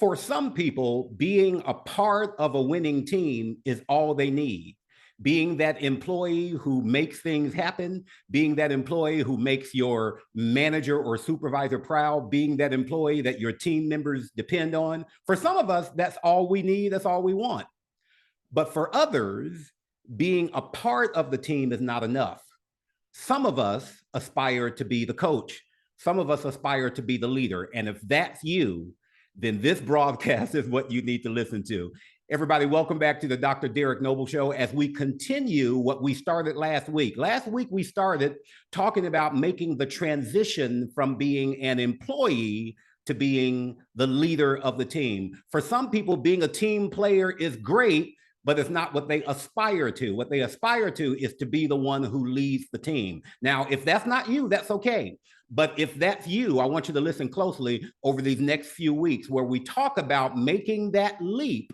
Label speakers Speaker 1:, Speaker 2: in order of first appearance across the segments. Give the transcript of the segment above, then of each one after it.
Speaker 1: For some people, being a part of a winning team is all they need. Being that employee who makes things happen, being that employee who makes your manager or supervisor proud, being that employee that your team members depend on. For some of us, that's all we need, that's all we want. But for others, being a part of the team is not enough. Some of us aspire to be the coach. Some of us aspire to be the leader. And if that's you, then this broadcast is what you need to listen to. Everybody, welcome back to the Dr. Derrick Noble Show as we continue what we started last week. Last week, we started talking about making the transition from being an employee to being the leader of the team. For some people, being a team player is great, but it's not what they aspire to. What they aspire to is to be the one who leads the team. Now, if that's not you, that's okay. But if that's you, I want you to listen closely over these next few weeks where we talk about making that leap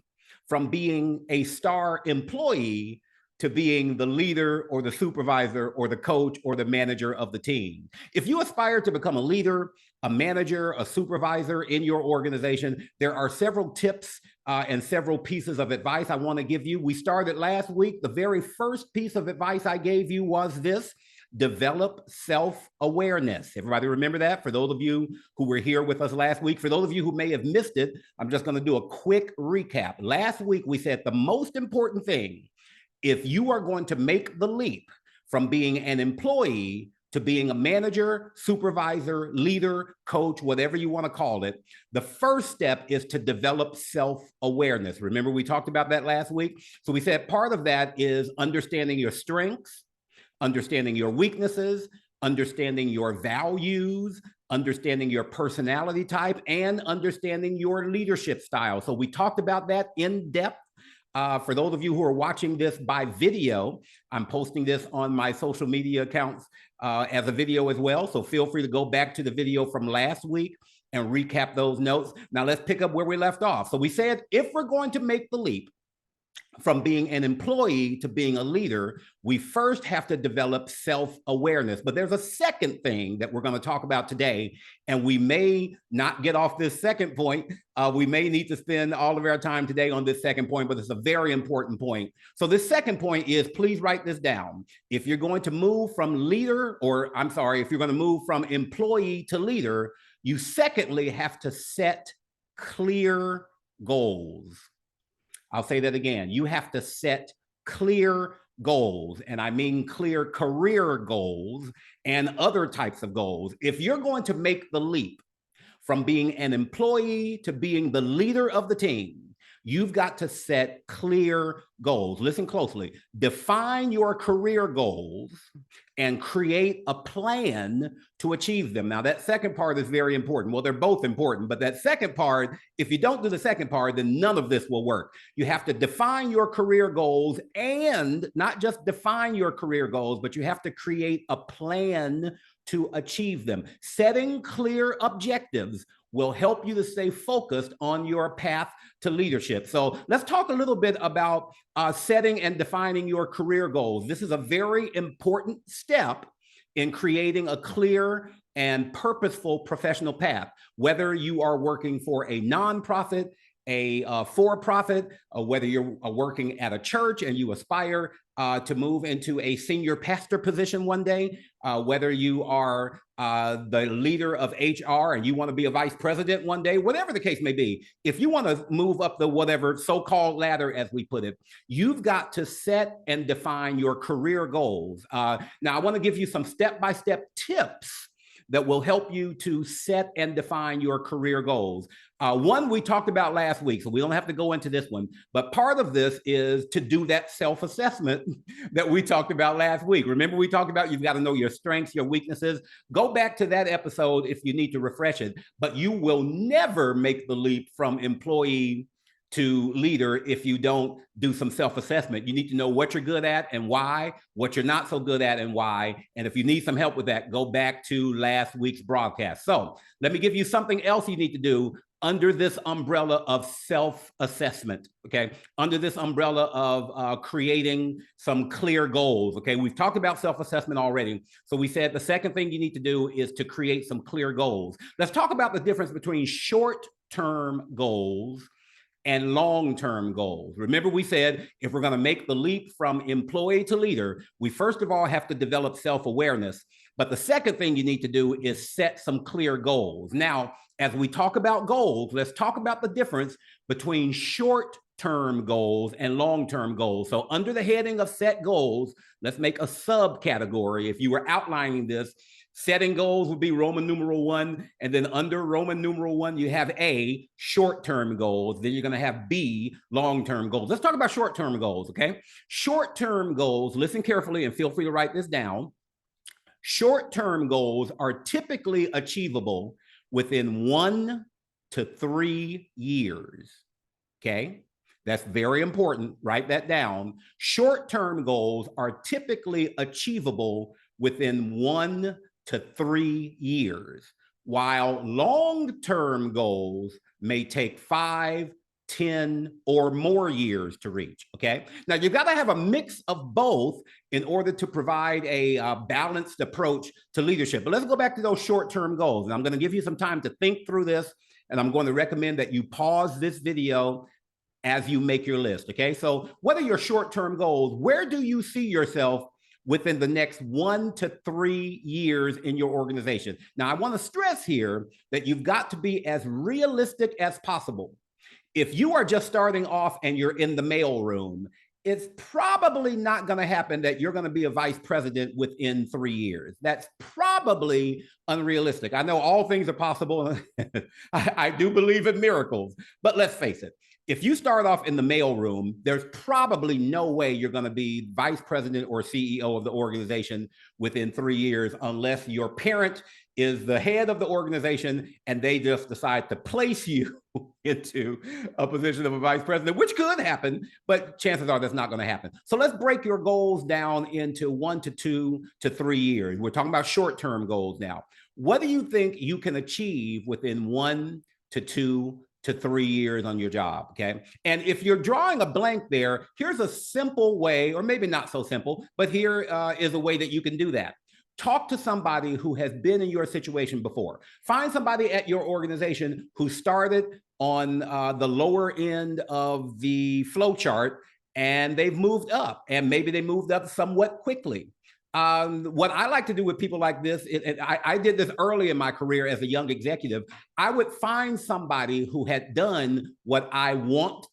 Speaker 1: from being a star employee to being the leader or the supervisor or the coach or the manager of the team. If you aspire to become a leader, a manager, a supervisor in your organization, there are several tips and several pieces of advice I want to give you. We started last week. The very first piece of advice I gave you was this: develop self-awareness. Everybody remember that? For those of you who were here with us last week, for those of you who may have missed it, I'm just going to do a quick recap. Last week, we said the most important thing, if you are going to make the leap from being an employee to being a manager, supervisor, leader, coach, whatever you want to call it, the first step is to develop self-awareness. Remember, we talked about that last week? So we said part of that is understanding your strengths, understanding your weaknesses, understanding your values, understanding your personality type, and understanding your leadership style. So we talked about that in depth. For those of you who are watching this by video, I'm posting this on my social media accounts as a video as well. So feel free to go back to the video from last week and recap those notes. Now let's pick up where we left off. So we said, if we're going to make the leap from being an employee to being a leader, we first have to develop self-awareness. But there's a second thing that we're going to talk about today, and we may not get off this second point. We may need to spend all of our time today on this second point, but it's a very important point. So this second point is, please write this down. If you're going to move from leader, or I'm sorry, if you're going to move from employee to leader, you secondly have to set clear goals. I'll say that again. You have to set clear goals, and I mean clear career goals and other types of goals. If you're going to make the leap from being an employee to being the leader of the team, you've got to set clear goals. Listen closely. Define your career goals and create a plan to achieve them. Now, that second part is very important. Well, they're both important, but that second part, if you don't do the second part, then none of this will work. You have to define your career goals, and not just define your career goals, but you have to create a plan to achieve them. Setting clear objectives will help you to stay focused on your path to leadership. So let's talk a little bit about setting and defining your career goals. This is a very important step in creating a clear and purposeful professional path, whether you are working for a nonprofit, a for-profit, whether you're working at a church and you aspire to move into a senior pastor position one day, whether you are the leader of HR and you want to be a vice president one day, whatever the case may be, if you want to move up the whatever so-called ladder, as we put it, you've got to set and define your career goals. Now, I want to give you some step-by-step tips that will help you to set and define your career goals. One we talked about last week, so we don't have to go into this one, but part of this is to do that self-assessment that we talked about last week. Remember, we talked about you've got to know your strengths, your weaknesses. Go back to that episode if you need to refresh it, but you will never make the leap from employee to leader if you don't do some self-assessment. You need to know what you're good at and why, what you're not so good at and why. And if you need some help with that, go back to last week's broadcast. So let me give you something else you need to do under this umbrella of self-assessment, okay? Under this umbrella of creating some clear goals, okay? We've talked about self-assessment already. So we said the second thing you need to do is to create some clear goals. Let's talk about the difference between short-term goals and long-term goals. Remember, we said if we're going to make the leap from employee to leader, we first of all have to develop self-awareness. But the second thing you need to do is set some clear goals. Now, as we talk about goals, let's talk about the difference between short-term goals and long-term goals. So under the heading of set goals, let's make a subcategory. If you were outlining this, setting goals would be Roman numeral 1, and then under Roman numeral 1, you have A, short-term goals. Then you're going to have B, long-term goals. Let's talk about short-term goals, okay? Short-term goals, listen carefully and feel free to write this down. Short-term goals are typically achievable within 1 to 3 years, okay? That's very important. Write that down. Short-term goals are typically achievable within 1 to 3 years, while long-term goals may take 5, 10, or more years to reach, okay? Now, you've got to have a mix of both in order to provide a balanced approach to leadership. But let's go back to those short-term goals. And I'm going to give you some time to think through this, and I'm going to recommend that you pause this video as you make your list, okay? So what are your short-term goals? Where do you see yourself within the next 1 to 3 years in your organization? Now, I want to stress here that you've got to be as realistic as possible. If you are just starting off and you're in the mailroom, it's probably not going to happen that you're going to be a vice president within 3 years. That's probably unrealistic. I know all things are possible. I do believe in miracles, but let's face it. If you start off in the mailroom, there's probably no way you're going to be vice president or CEO of the organization within 3 years unless your parent is the head of the organization and they just decide to place you into a position of a vice president, which could happen, but chances are that's not going to happen. So let's break your goals down into 1 to 2 to 3 years. We're talking about short-term goals now. What do you think you can achieve within 1 to 2 to 3 years on your job, okay? And if you're drawing a blank there, here's a simple way, or maybe not so simple, but here is a way that you can do that. Talk to somebody who has been in your situation before. Find somebody at your organization who started on the lower end of the flow chart and they've moved up, and maybe they moved up somewhat quickly. What I like to do with people like this, I did this early in my career as a young executive. I would find somebody who had done what I wanted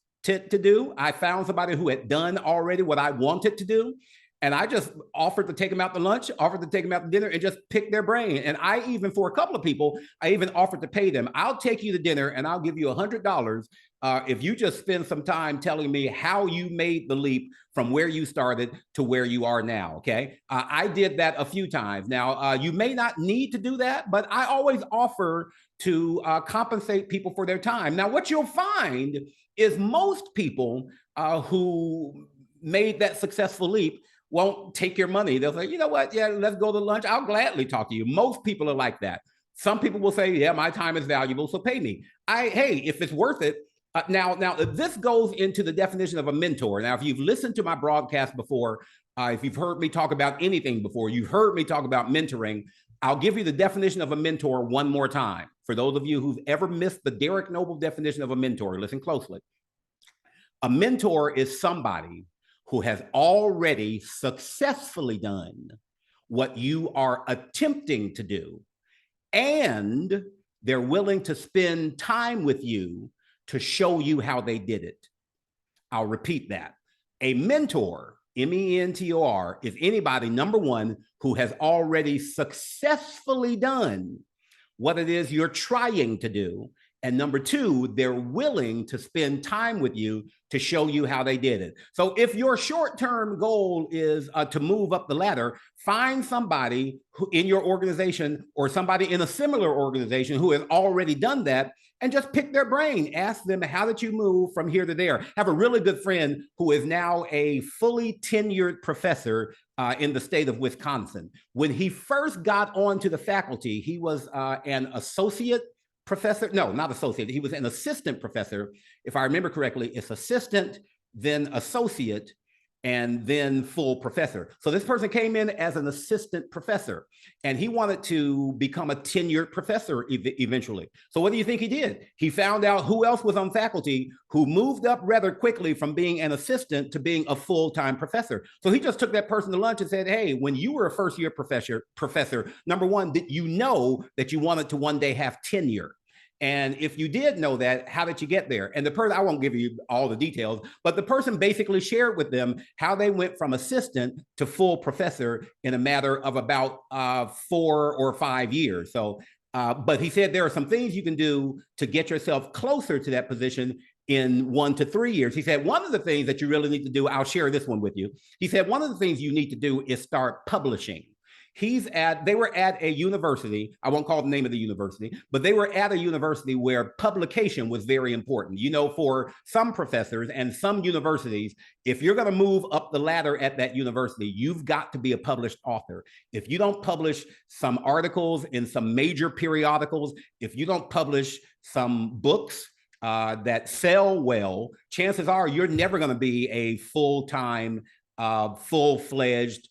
Speaker 1: to do. I found somebody who had done already what I wanted to do. And I just offered to take them out to lunch, offered to take them out to dinner, and just pick their brain. And I even, for a couple of people, I even offered to pay them. I'll take you to dinner and I'll give you $100 if you just spend some time telling me how you made the leap from where you started to where you are now, okay? I did that a few times. Now, you may not need to do that, but I always offer to compensate people for their time. Now, what you'll find is most people who made that successful leap won't take your money. They'll say, you know what? Yeah, let's go to lunch. I'll gladly talk to you. Most people are like that. Some people will say, yeah, my time is valuable, so pay me. Hey, if it's worth it. Now, this goes into the definition of a mentor. Now, if you've listened to my broadcast before, if you've heard me talk about anything before, you've heard me talk about mentoring, I'll give you the definition of a mentor one more time. For those of you who've ever missed the Derrick Noble definition of a mentor, listen closely. A mentor is somebody who has already successfully done what you are attempting to do, and they're willing to spend time with you to show you how they did it. I'll repeat that. A mentor, M-E-N-T-O-R, is anybody, number one, who has already successfully done what it is you're trying to do. And number two, they're willing to spend time with you to show you how they did it. So if your short-term goal is to move up the ladder, find somebody who, in your organization or somebody in a similar organization who has already done that, and just pick their brain. Ask them, how did you move from here to there? I have a really good friend who is now a fully tenured professor in the state of Wisconsin. When he first got onto the faculty, he was an associate professor. No, not associate. He was an assistant professor. If I remember correctly, it's assistant, then associate, and then full professor. So this person came in as an assistant professor, and he wanted to become a tenured professor eventually. So what do you think he did? He found out who else was on faculty who moved up rather quickly from being an assistant to being a full-time professor. So he just took that person to lunch and said, hey, when you were a first-year professor, number one, did you know that you wanted to one day have tenure? And if you did know that, how did you get there? And the person, I won't give you all the details, but the person basically shared with them how they went from assistant to full professor in a matter of about 4 or 5 years. So, but he said there are some things you can do to get yourself closer to that position in 1 to 3 years. He said, one of the things that you really need to do, I'll share this one with you. He said, one of the things you need to do is start publishing. They were at a university, I won't call the name of the university, but they were at a university where publication was very important. You know, for some professors and some universities, if you're going to move up the ladder at that university, you've got to be a published author. If you don't publish some articles in some major periodicals, if you don't publish some books that sell well, chances are you're never going to be a full-time, full-fledged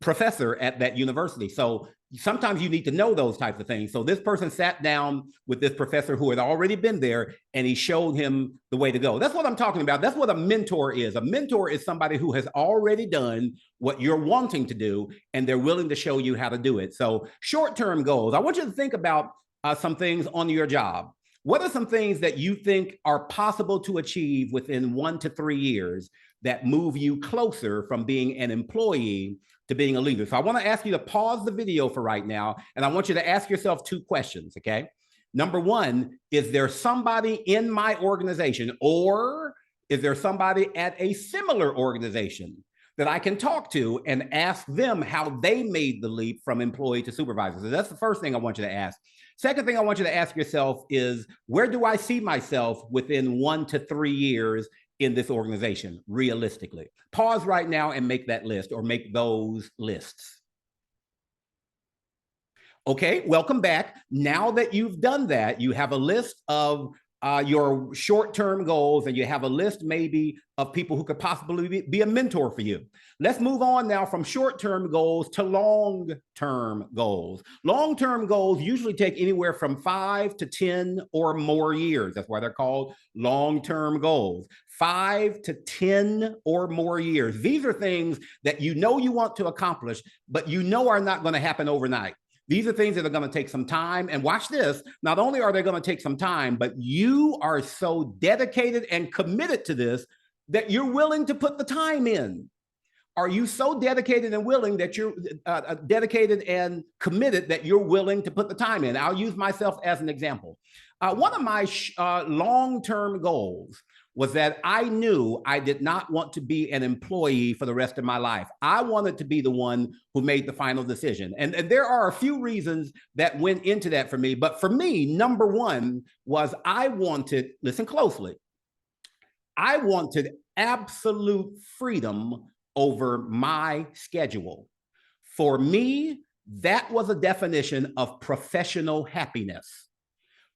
Speaker 1: professor at that university. So sometimes you need to know those types of things. So this person sat down with this professor who had already been there, and he showed him the way to go. That's what I'm talking about. That's what a mentor is. A mentor is somebody who has already done what you're wanting to do, and they're willing to show you how to do it. So short-term goals, I want you to think about some things on your job. What are some things that you think are possible to achieve within 1 to 3 years that move you closer from being an employee to being a leader? So I want to ask you to pause the video for right now, and I want you to ask yourself 2 questions, okay? Number one, is there somebody in my organization, or is there somebody at a similar organization that I can talk to and ask them how they made the leap from employee to supervisor? So that's the first thing I want you to ask. Second thing I want you to ask yourself is, where do I see myself within 1 to 3 years in this organization, realistically? Pause right now and make that list, or make those lists. Okay, welcome back. Now that you've done that, you have a list of your short-term goals, and you have a list maybe of people who could possibly be a mentor for you. Let's move on now from short-term goals to long-term goals. Long-term goals usually take anywhere from 5 to 10 or more years. That's why they're called long-term goals. 5 to 10 or more years. These are things that you know you want to accomplish, but you know are not going to happen overnight. These are things that are going to take some time. And watch this. Not only are they going to take some time, but you are so dedicated and committed to this that you're willing to put the time in. Are you so dedicated and willing that you're dedicated and committed that you're willing to put the time in? I'll use myself as an example. One of my long-term goals was that I knew I did not want to be an employee for the rest of my life. I wanted to be the one who made the final decision. And there are a few reasons that went into that for me. But for me, number one was I wanted, listen closely, I wanted absolute freedom over my schedule. For me, that was a definition of professional happiness.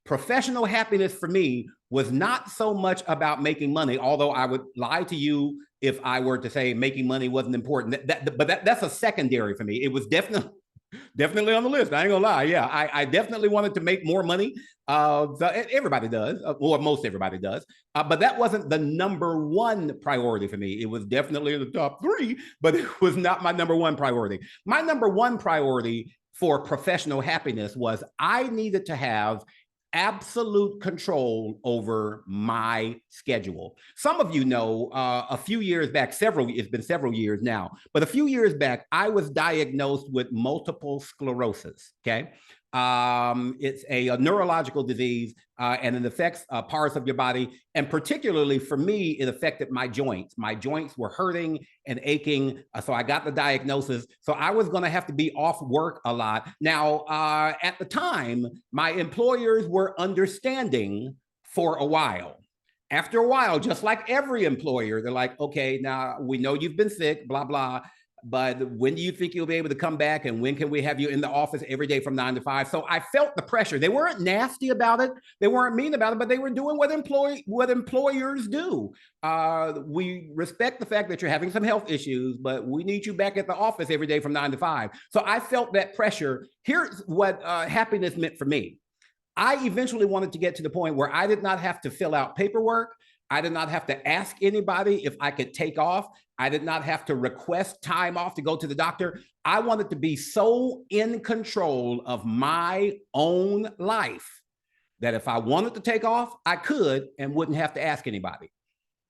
Speaker 1: Professional happiness for me was not so much about making money, although I would lie to you if I were to say making money wasn't important. But that's a secondary for me. It was definitely on the list. I ain't gonna lie. Yeah, I definitely wanted to make more money. So everybody does, or most everybody does. But that wasn't the number one priority for me. It was definitely in the top 3, but it was not my number one priority. My number one priority for professional happiness was I needed to have absolute control over my schedule. Some of you know, a few years back, it's been several years now, but a few years back, I was diagnosed with multiple sclerosis, okay? It's a neurological disease, and it affects parts of your body. And particularly for me, it affected my joints. My joints were hurting and aching. So I got the diagnosis. So I was going to have to be off work a lot. Now, at the time, my employers were understanding for a while. After a while, just like every employer, they're like, okay, now we know you've been sick, blah, blah. but when do you think you'll be able to come back? And when can we have you in the office every day from 9 to 5? So I felt the pressure. They weren't nasty about it. They weren't mean about it, but they were doing what employers do. We respect the fact that you're having some health issues, but we need you back at the office every day from 9 to 5. So I felt that pressure. Here's what happiness meant for me. I eventually wanted to get to the point where I did not have to fill out paperwork. I did not have to ask anybody if I could take off. I did not have to request time off to go to the doctor. I wanted to be so in control of my own life that if I wanted to take off, I could and wouldn't have to ask anybody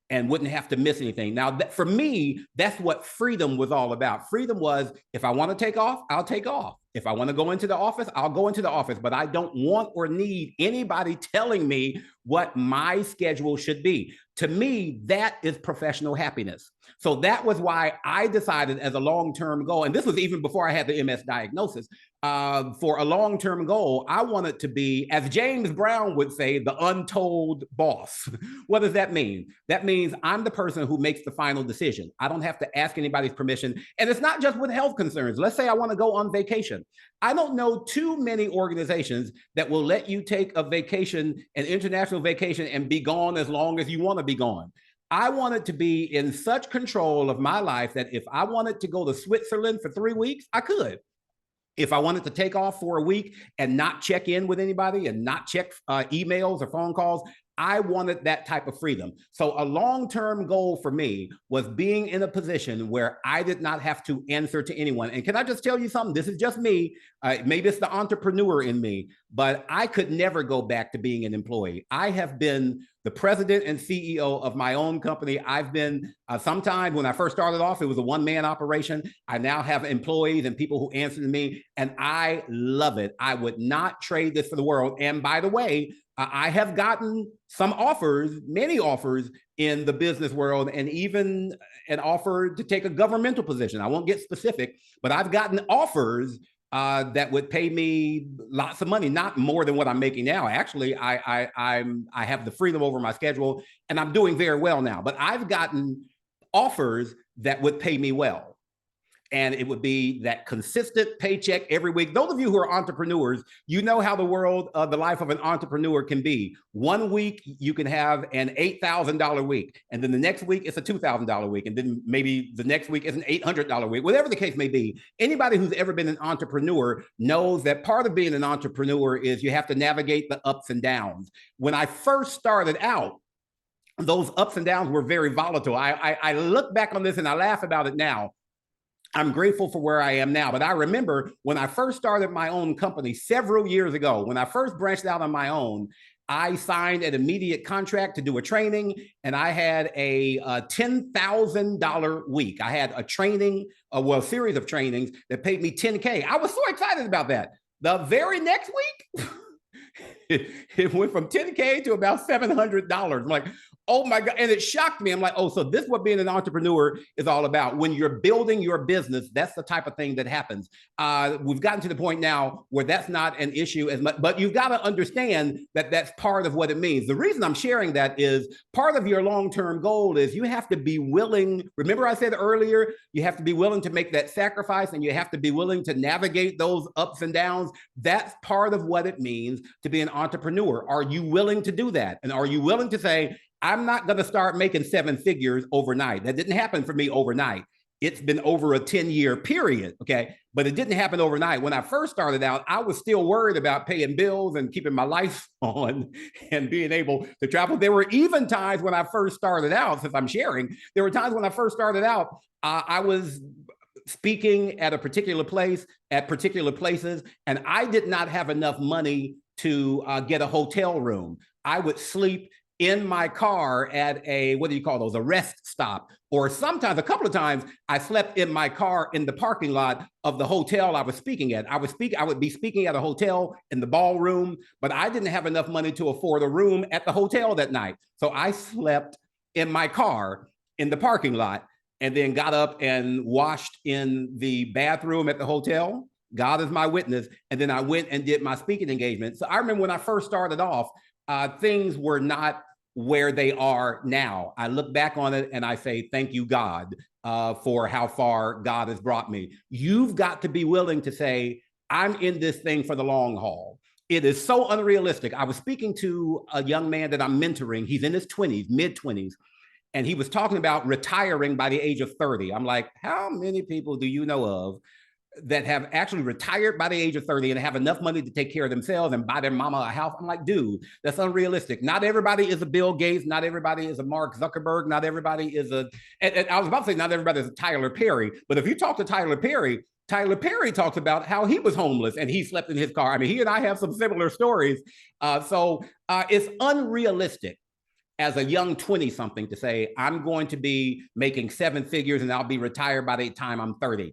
Speaker 1: and wouldn't have to miss anything. Now, for me, that's what freedom was all about. Freedom was, if I want to take off, I'll take off. If I want to go into the office, I'll go into the office, but I don't want or need anybody telling me what my schedule should be. To me, that is professional happiness. So that was why I decided as a long-term goal, and this was even before I had the MS diagnosis, for a long-term goal, I wanted to be, as James Brown would say, the untold boss. What does that mean? That means I'm the person who makes the final decision. I don't have to ask anybody's permission. And it's not just with health concerns. Let's say I want to go on vacation. I don't know too many organizations that will let you take a vacation, an international vacation, and be gone as long as you want to be gone. I wanted to be in such control of my life that if I wanted to go to Switzerland for 3 weeks, I could. If I wanted to take off for a week and not check in with anybody and not check emails or phone calls, I wanted that type of freedom. So a long-term goal for me was being in a position where I did not have to answer to anyone. And can I just tell you something? This is just me. Maybe it's the entrepreneur in me, but I could never go back to being an employee. I have been the president and CEO of my own company. I've been, sometime when I first started off, it was a one-man operation. I now have employees and people who answer to me, and I love it. I would not trade this for the world. And by the way, I have gotten some offers, many offers in the business world, and even an offer to take a governmental position. I won't get specific, but I've gotten offers that would pay me lots of money, not more than what I'm making now. Actually, I have the freedom over my schedule, and I'm doing very well now. But I've gotten offers that would pay me well. And it would be that consistent paycheck every week. Those of you who are entrepreneurs, you know how the world, the life of an entrepreneur can be. 1 week, you can have an $8,000 week. And then the next week, it's a $2,000 week. And then maybe the next week is an $800 week, whatever the case may be. Anybody who's ever been an entrepreneur knows that part of being an entrepreneur is you have to navigate the ups and downs. When I first started out, those ups and downs were very volatile. I look back on this and I laugh about it now. I'm grateful for where I am now. But I remember when I first started my own company several years ago, when I first branched out on my own, I signed an immediate contract to do a training, and I had a $10,000 week. I had a training, a series of trainings that paid me $10K. I was so excited about that. The very next week, it went from $10K to about $700. I'm like, oh my God. And it shocked me. I'm like, oh, so this is what being an entrepreneur is all about. When you're building your business, that's the type of thing that happens. We've gotten to the point now where that's not an issue as much, but you've got to understand that that's part of what it means. The reason I'm sharing that is part of your long-term goal is you have to be willing. Remember I said earlier, you have to be willing to make that sacrifice, and you have to be willing to navigate those ups and downs. That's part of what it means to be an entrepreneur. Are you willing to do that? And are you willing to say, I'm not going to start making 7 figures overnight? That didn't happen for me overnight. It's been over a 10-year period, okay? But it didn't happen overnight. When I first started out, I was still worried about paying bills and keeping my lights on and being able to travel. There were even times when I first started out, since I'm sharing, there were times when I first started out, I was speaking at a particular place, at particular places, and I did not have enough money to get a hotel room. I would sleep in my car at a, what do you call those, a rest stop. Or sometimes, a couple of times, I slept in my car in the parking lot of the hotel I was speaking at. I would be speaking at a hotel in the ballroom, but I didn't have enough money to afford a room at the hotel that night. So I slept in my car in the parking lot, and then got up and washed in the bathroom at the hotel. God is my witness. And then I went and did my speaking engagement. So I remember when I first started off, things were not where they are now. I look back on it and I say, thank you, God, for how far God has brought me. You've got to be willing to say, I'm in this thing for the long haul. It is so unrealistic. I was speaking to a young man that I'm mentoring. He's in his 20s, mid 20s, and he was talking about retiring by the age of 30. I'm like, how many people do you know of that have actually retired by the age of 30 and have enough money to take care of themselves and buy their mama a house? I'm like, dude, that's unrealistic. Not everybody is a Bill Gates. Not everybody is a Mark Zuckerberg. Not everybody is a, and I was about to say, not everybody is a Tyler Perry. But if you talk to Tyler Perry talks about how he was homeless and he slept in his car. I mean, he and I have some similar stories. So it's unrealistic as a young 20-something to say, I'm going to be making 7 figures and I'll be retired by the time I'm 30.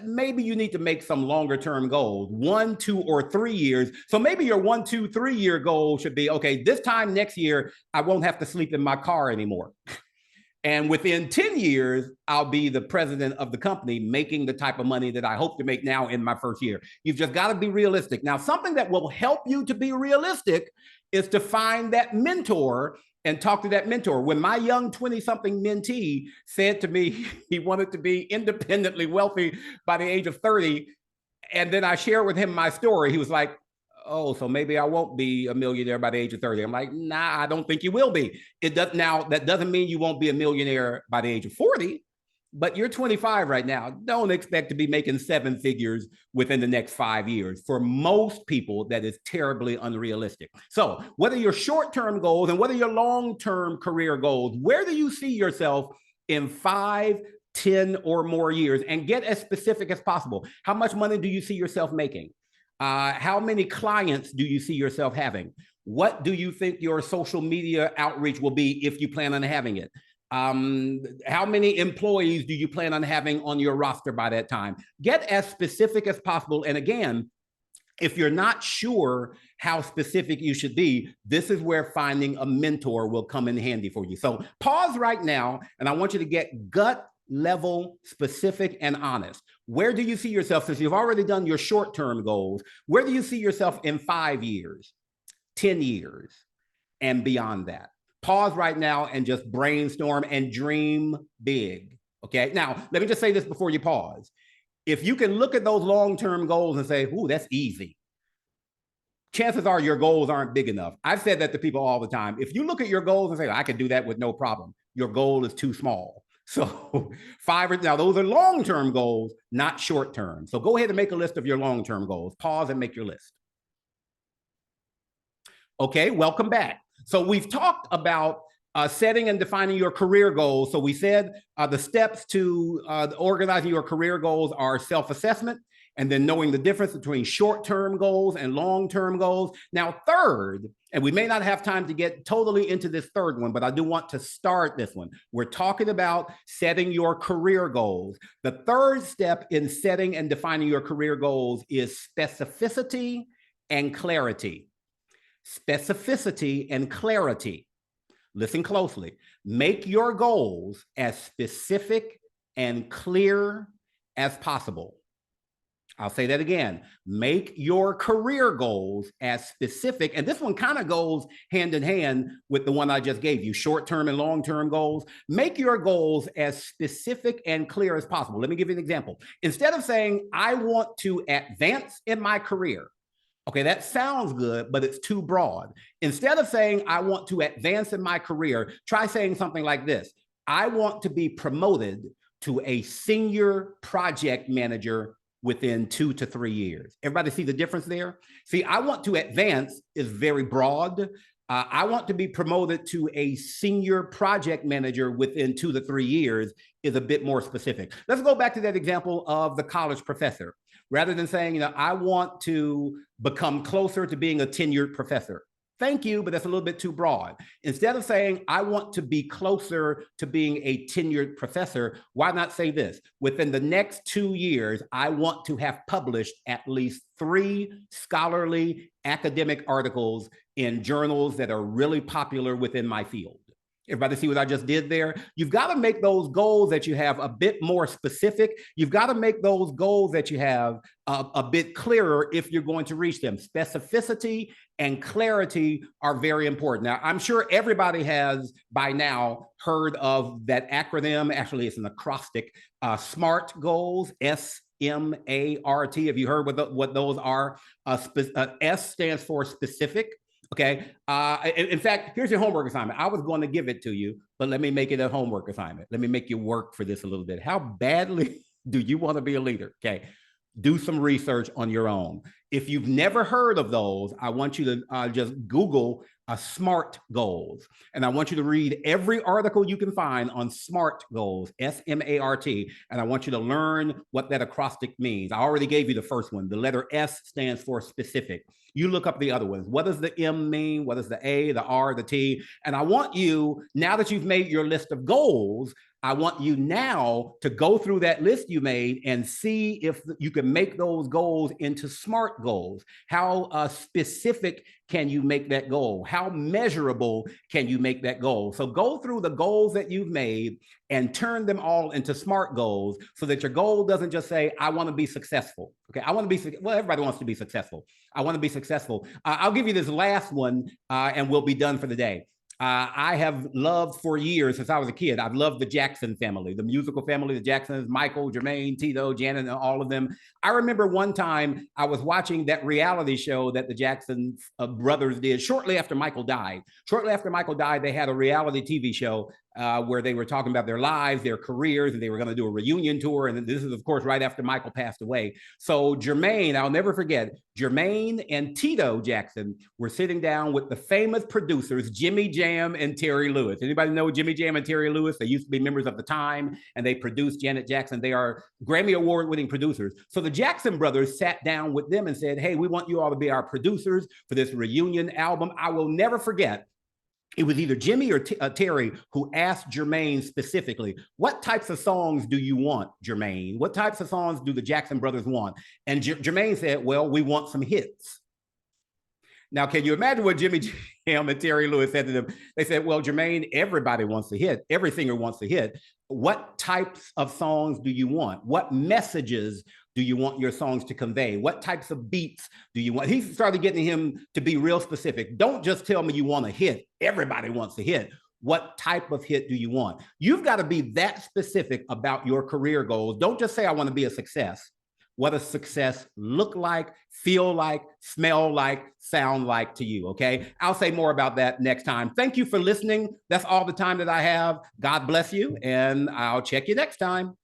Speaker 1: Maybe you need to make some longer term goals, 1, 2, or 3 years. So maybe your 1, 2, 3 year goal should be, okay, this time next year, I won't have to sleep in my car anymore. And within 10 years, I'll be the president of the company making the type of money that I hope to make now in my first year. You've just got to be realistic. Now, something that will help you to be realistic is to find that mentor and talk to that mentor. When my young 20-something mentee said to me he wanted to be independently wealthy by the age of 30, and then I shared with him my story, he was like, oh, so maybe I won't be a millionaire by the age of 30. I'm like, nah, I don't think you will be. Now, that doesn't mean you won't be a millionaire by the age of 40, but you're 25 right now. Don't expect to be making 7 figures within the next 5 years. For most people, that is terribly unrealistic. So what are your short-term goals and what are your long-term career goals? Where do you see yourself in 5, 10 or more years? And get as specific as possible. How much money do you see yourself making? How many clients do you see yourself having? What do you think your social media outreach will be if you plan on having it? How many employees do you plan on having on your roster by that time? Get as specific as possible. And again, if you're not sure how specific you should be, this is where finding a mentor will come in handy for you. So pause right now, and I want you to get gut level, specific, and honest. Where do you see yourself, since you've already done your short-term goals, where do you see yourself in 5 years, 10 years, and beyond that? Pause right now and just brainstorm and dream big, okay? Now, let me just say this before you pause. If you can look at those long-term goals and say, ooh, that's easy, chances are your goals aren't big enough. I've said that to people all the time. If you look at your goals and say, I can do that with no problem, your goal is too small. So now those are long-term goals, not short-term. So go ahead and make a list of your long-term goals. Pause and make your list. Okay, welcome back. So we've talked about setting and defining your career goals. So we said the steps to organizing your career goals are self-assessment, and then knowing the difference between short-term goals and long-term goals. Now, third, and we may not have time to get totally into this third one, but I do want to start this one. We're talking about setting your career goals. The third step in setting and defining your career goals is specificity and clarity. Specificity and clarity. Listen closely. Make your goals as specific and clear as possible. I'll say that again. Make your career goals as specific, and this one kind of goes hand in hand with the one I just gave you, short-term and long-term goals. Make your goals as specific and clear as possible. Let me give you an example. Instead of saying, I want to advance in my career, okay, that sounds good, but it's too broad. Instead of saying, I want to advance in my career, try saying something like this. I want to be promoted to a senior project manager within 2 to 3 years. Everybody see the difference there? See, I want to advance is very broad. I want to be promoted to a senior project manager within 2 to 3 years is a bit more specific. Let's go back to that example of the college professor. Rather than saying, I want to become closer to being a tenured professor. Thank you, but that's a little bit too broad. Instead of saying, I want to be closer to being a tenured professor, why not say this? Within the next 2 years, I want to have published at least 3 scholarly academic articles in journals that are really popular within my field. Everybody see what I just did there? You've got to make those goals that you have a bit more specific. You've got to make those goals that you have a bit clearer if you're going to reach them. Specificity and clarity are very important. Now, I'm sure everybody has by now heard of that acronym. Actually, it's an acrostic, SMART goals, SMART. Have you heard what those are? S stands for specific. Okay. In fact, here's your homework assignment. I was going to give it to you, but let me make it a homework assignment. Let me make you work for this a little bit. How badly do you want to be a leader? Okay. Do some research on your own. If you've never heard of those, I want you to just Google SMART goals. And I want you to read every article you can find on SMART goals, SMART. And I want you to learn what that acrostic means. I already gave you the first one. The letter S stands for specific. You look up the other ones. What does the M mean? What does the A, the R, the T? And I want you, now that you've made your list of goals, I want you now to go through that list you made and see if you can make those goals into SMART goals. How specific can you make that goal? How measurable can you make that goal? So go through the goals that you've made and turn them all into SMART goals so that your goal doesn't just say, I want to be successful. Okay, I want to be, well, everybody wants to be successful. I want to be successful. I'll give you this last one and we'll be done for the day. I have loved for years, since I was a kid, I've loved the Jackson family, the musical family, the Jacksons, Michael, Jermaine, Tito, Janet, and all of them. I remember one time I was watching that reality show that the Jackson brothers did shortly after Michael died. Shortly after Michael died, they had a reality TV show where they were talking about their lives, their careers, and they were going to do a reunion tour. And this is, of course, right after Michael passed away. So Jermaine, I'll never forget, Jermaine and Tito Jackson were sitting down with the famous producers, Jimmy Jam and Terry Lewis. Anybody know Jimmy Jam and Terry Lewis? They used to be members of The Time, and they produced Janet Jackson. They are Grammy Award-winning producers. So the Jackson brothers sat down with them and said, hey, we want you all to be our producers for this reunion album. I will never forget, it was either Jimmy or Terry who asked Jermaine specifically, what types of songs do you want, Jermaine? What types of songs do the Jackson brothers want? And Jermaine said, well, we want some hits. Now, can you imagine what Jimmy Jam and Terry Lewis said to them? They said, well, Jermaine, everybody wants a hit. Every singer wants a hit. What types of songs do you want? What messages do you want your songs to convey? What types of beats do you want? He started getting him to be real specific. Don't just tell me you want a hit. Everybody wants a hit. What type of hit do you want? You've got to be that specific about your career goals. Don't just say, I want to be a success. What does success look like, feel like, smell like, sound like to you, okay? I'll say more about that next time. Thank you for listening. That's all the time that I have. God bless you, and I'll check you next time.